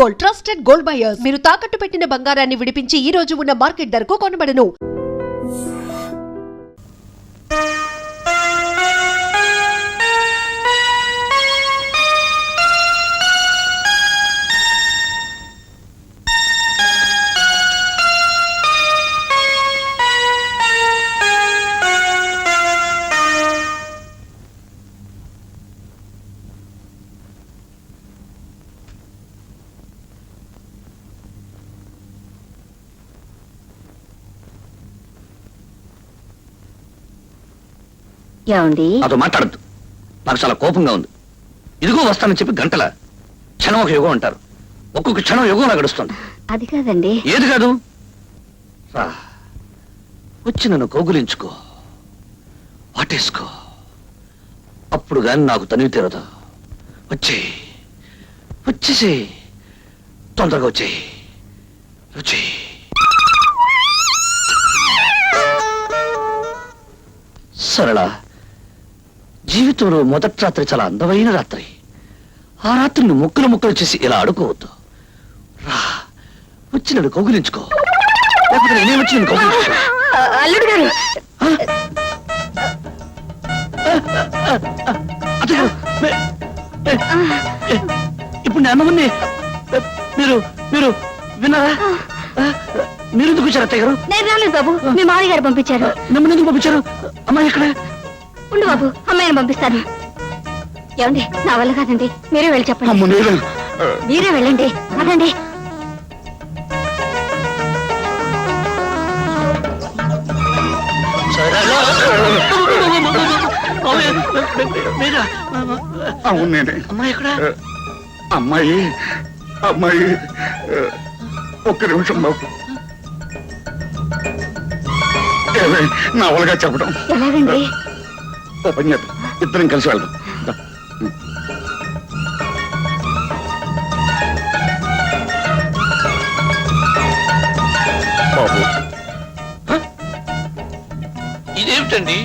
Gold, trusted gold buyers. మీరు తాకట్టు పెట్టిన బంగారాన్ని విడిపించి ఈ రోజు ఉన్న మార్కెట్ ధరకు కొనబడను. అదో మాట్లాడద్దు, నాకు చాలా కోపంగా ఉంది. ఇదిగో వస్తానని చెప్పి గంటల క్షణం ఒక యుగం అంటారు. ఒక్కొక్క క్షణం యుగంలా గడుస్తుంది. అది కాదండి. ఏది కాదు? రా, వచ్చి నన్ను కౌగులించుకో, వాటేసుకో. అప్పుడు గాని నాకు తనివి తీరదు. వచ్చేసి తొందరగా వచ్చేయి. సరళ, జీవితంలో మొదటి రాత్రి చాలా అందమైన రాత్రి. ఆ రాత్రిని ముక్కలు చేసి ఇలా ఆడుకోవద్దు. రా, వచ్చి నన్ను కౌగిలించుకో, లేకపోతే నేనే వచ్చి నేను కౌగిలించుకో. అల్లుడు గారు, ఇప్పుడు నేను అన్నమని మీరు మీరు విన్నారా? మీరు ఎందుకు వచ్చారు అత్తయ్య గారు? నేను రాలేదు బాబు, మీ మామయ్య గారు పంపించారు. నన్ను ఎందుకు పంపించారు? అమ్మాయి ఎక్కడ? ఉండు బాబు, అమ్మాయిని పంపిస్తాను. ఏమండి, నా వల్ల కాదండి, మీరే వెళ్ళి చెప్పండి. మీరే వెళ్ళండి, అదండి. అవును నేనే. అమ్మాయి ఎక్కడ? అమ్మాయి ఒక్క నిమిషం బాబు. నా వాళ్ళగా చెప్పడం ఎలాగండి? ఓ పని చేద్దాం, ఇద్దరం కలిసి వెళ్దాం. బాబు, ఇదేమిటండి?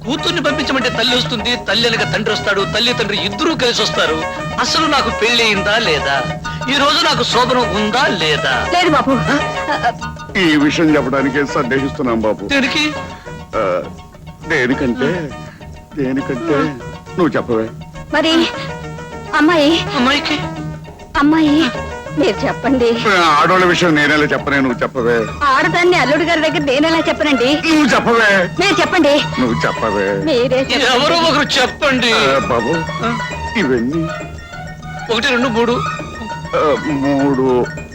కూతుర్ని పంపించమంటే తల్లి వస్తుంది, తల్లి అనగా తండ్రి వస్తాడు, తల్లి తండ్రి ఇద్దరూ కలిసి వస్తారు. అసలు నాకు పెళ్లి అయిందా లేదా? ఈ రోజు నాకు శోభనం ఉందా లేదా? లేదు బాబు. ఈ విషయం చెప్పడానికే సందేహిస్తున్నాం బాబు. దేనికి? దేనికంటే నువ్వు చెప్పవే. మరి అమ్మాయికి మీరు చెప్పండి. ఆడోళ్ళ విషయం నేనేలా చెప్పనే, నువ్వు చెప్పవే. ఆడదాన్ని అల్లుడు గారి దగ్గర నేనెలా చెప్పనండి? నువ్వు చెప్పవే. మీరు చెప్పండి. నువ్వు చెప్పవే. మీరే ఎవరో ఒకరు చెప్పండి. బాబు, ఇవన్నీ 1, 2, 3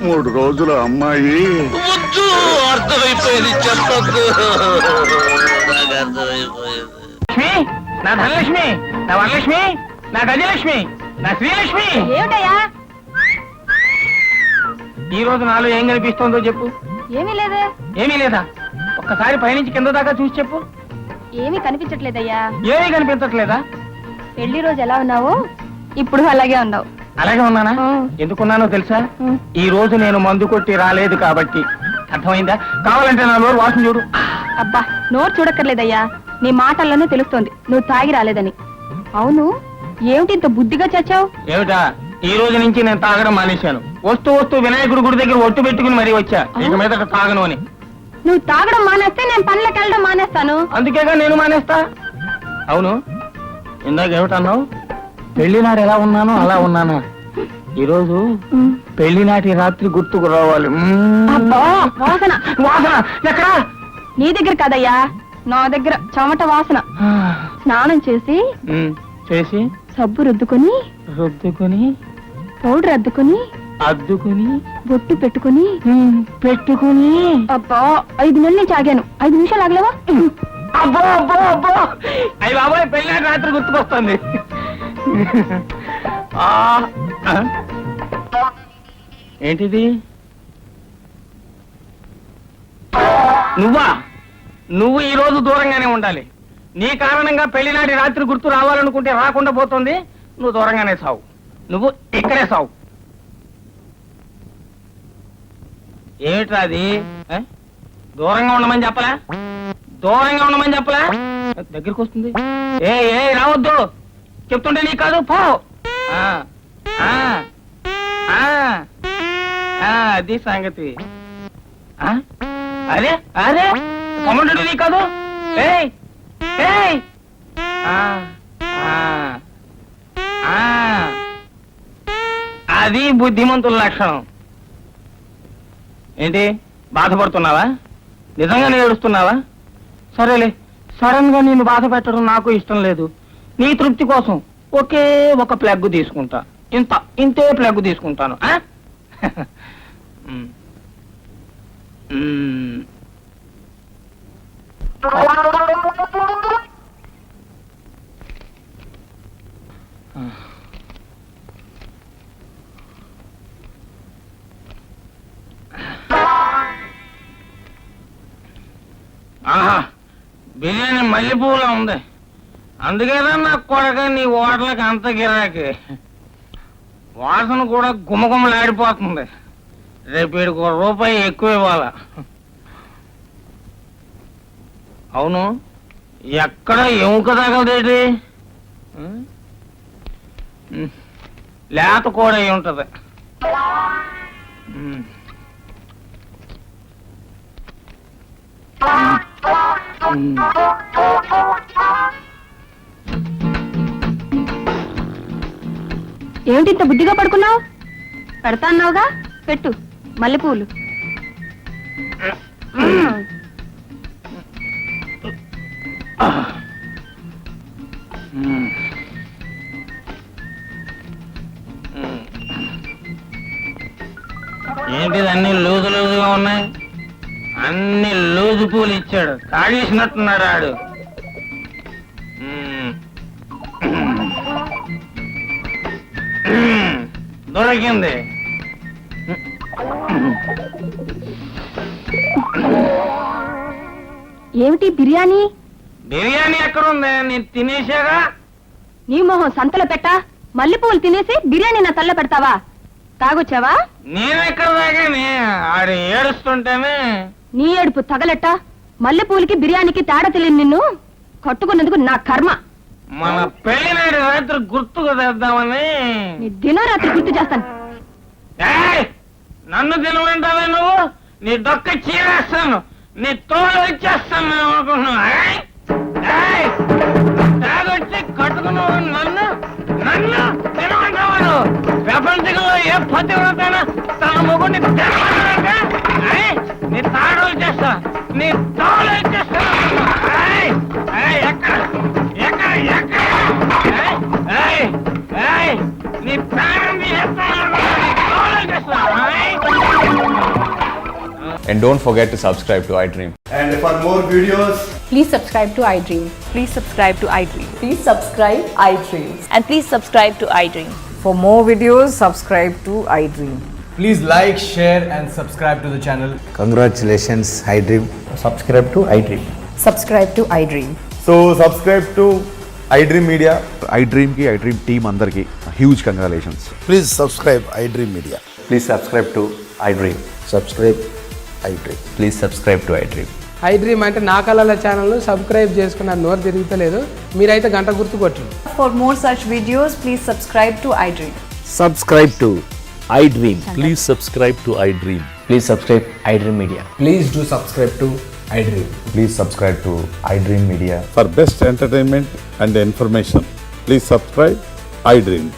మూడు రోజుల అమ్మాయి. వద్దు, అర్థమైపోయింది, చెప్పద్దు. లక్ష్మి, నా ధనలక్ష్మి, నా వరలక్ష్మి, నా గజలక్ష్మి, నా శ్రీలక్ష్మి. ఏమిటయ్యా? ఈ రోజు నాలో ఏం కనిపిస్తోందో చెప్పు. ఏమీ లేదే. ఏమీ లేదా? ఒక్కసారి పైనుంచి కింద దాకా చూసి చెప్పు. ఏమీ కనిపించట్లేదయ్యా. ఏమీ కనిపించట్లేదా? పెళ్లి రోజు ఎలా ఉన్నావో ఇప్పుడు అలాగే ఉన్నావు. అలాగే ఉన్నానా? ఎందుకున్నానో తెలుసా? ఈ రోజు నేను మందు కొట్టి రాలేదు కాబట్టి. అర్థమైందా? కావాలంటే నా నోరు వాసన చూడు. అబ్బా, నోరు చూడక్కర్లేదయ్యా, నీ మాటల్లోనే తెలుస్తోంది నువ్వు తాగి రాలేదని. అవును, ఏమిటి ఇంత బుద్ధిగా చచ్చావు? ఏమిటా? ఈ రోజు నుంచి నేను తాగడం మానేశాను. వస్తూ వినాయకుడి గుడి దగ్గర ఒట్టు పెట్టుకుని మరీ వచ్చా, ఇక మీద తాగను అని. నువ్వు తాగడం మానేస్తే నేను పనులకు వెళ్ళడం మానేస్తాను. అందుకేగా నేను మానేస్తా. అవును, ఇందాక ఏమిటన్నావు? పెళ్లినాడు ఎలా ఉన్నానో అలా ఉన్నానా? ఈరోజు పెళ్లినాటి రాత్రి గుర్తుకు రావాలి. వాసన వాసన ఎక్కడా? నీ దగ్గర కాదయ్యా, నా దగ్గర చెమట వాసన. స్నానం చేసి సబ్బు రుద్దుకొని పౌడర్ అద్దుకొని బొట్టు పెట్టుకుని అబ్బా 5 నెలల నుంచి ఆగాను. 5 నిమిషాలు ఆగలేవా? అబ్బో అయ్యి బాబాయ్, పెళ్లినాటి రాత్రి గుర్తుకొస్తుంది. ఏంటిది? నువ్వు ఈ రోజు దూరంగానే ఉండాలి. నీ కారణంగా పెళ్లినాటి రాత్రి గుర్తు రావాలనుకుంటే రాకుండా పోతుంది. నువ్వు దూరంగానే సావు. నువ్వు ఇక్కడే సావు. ఏమిట్రా అది? దూరంగా ఉండమని చెప్పలా? దగ్గరికి వస్తుంది. రావద్దు చెప్తుంటే నీ కాదు, పో. అది సంగతి. ఆ? అరే అరే కమండు నీ కాదు. ఏయ్ ఏయ్ ఆ, ఆ, ఆ. అది బుద్ధిమంతుల లక్షణం. ఏంటి బాధపడుతున్నావా? నిజంగానే ఏడుస్తున్నావా? సరేలే, సడన్ గా నేను బాధ పెట్టడం నాకు ఇష్టం లేదు. నీ తృప్తి కోసం ఒకే ఒక ప్లగ్ తీసుకుంటా. ఇంతే ప్లగ్ తీసుకుంటాను. ఆ? మ్. మ్. ఆహా, బిర్యానీ మల్లెపూలా ఉంది. అందుకేనా నా కొడక నీ ఓటలకి అంత గిరాకి. వాసన కూడా గుమగుమలాడిపోతుంది. రేపు వీడికి ₹1 ఎక్కువ ఇవ్వాల. అవును, ఎక్కడ ఎముక తగలదేటి? లేత కూడా అయి ఉంటది. ఏమిటి ఇంత బుద్ధిగా పడుకున్నావు? పెడతా అన్నావుగా, పెట్టు మల్లెపూలు. ఏంటిది అన్ని లూజు లూజుగా ఉన్నాయి? అన్ని లూజు పూలు ఇచ్చాడు. కాడేసినట్టున్నాడు ఆడు. దొరికింది. ఏమిటి బిర్యానీ? బిర్యానీ ఎక్కడుంది? నేను తినేసాగా. నీ మొహం సంతలో పెట్టా. మల్లెపూలు తినేసి బిర్యానీ నా తల్ల పెడతావా? తాగొచ్చావా? నేనెక్కడ తాగానే? ఆడు ఏడుస్తుంటేనే. నీ ఏడుపు తగలెట్ట. మల్లెపూలకి బిర్యానీకి తేడా తెలియదు. నిన్ను కట్టుకున్నందుకు నా కర్మ. మన పెళ్లి నాటి రాత్రి గుర్తుకు తెద్దామని. నీ దినరాత్రి గుర్తు చేస్తాను. ఏయ్! నన్ను తినమంటావే నువ్వు? నీ డొక్క చీరేస్తాను, నీ తోలు వచ్చేస్తాను అనుకుంటున్నావు. తాగొచ్చి కట్టుకున్నావు నన్ను నన్ను తినమంటావు? ప్రపంచంలో ఏ పతివ్రతైనా తన మొగుడిని తినమంటారంటే నీ తాడు వచ్చేస్తా, నీ తోలు వచ్చేస్తా. ఎక్కడ ఎక్కడ ఎక్కడ నీ ప్రాణం తీసేస్తాను. And don't forget to subscribe to iDream. And for more videos, Please subscribe to iDream. Please subscribe to iDream. Please subscribe iDream. And please subscribe to iDream. For more videos, subscribe to iDream. please like, share and subscribe to the channel. Congratulations, iDream. Subscribe to iDream. Subscribe to iDream. So subscribe to iDream Media. iDream ki iDream team andarki huge congratulations. Please subscribe iDream Media. Please subscribe to iDream. Subscribe iDream. Please subscribe to iDream. iDream అంటే నా కళల channel subscribe చేసుకున్న నోరు తిరుగుతలేదు. మీరైతే గంట గుర్తు కొట్టండి. For more such videos, please subscribe to iDream. Subscribe to iDream. Please subscribe to iDream. Please subscribe iDream Media. Please do subscribe to iDream. Please subscribe to iDream Media. For best entertainment and information, please subscribe iDream.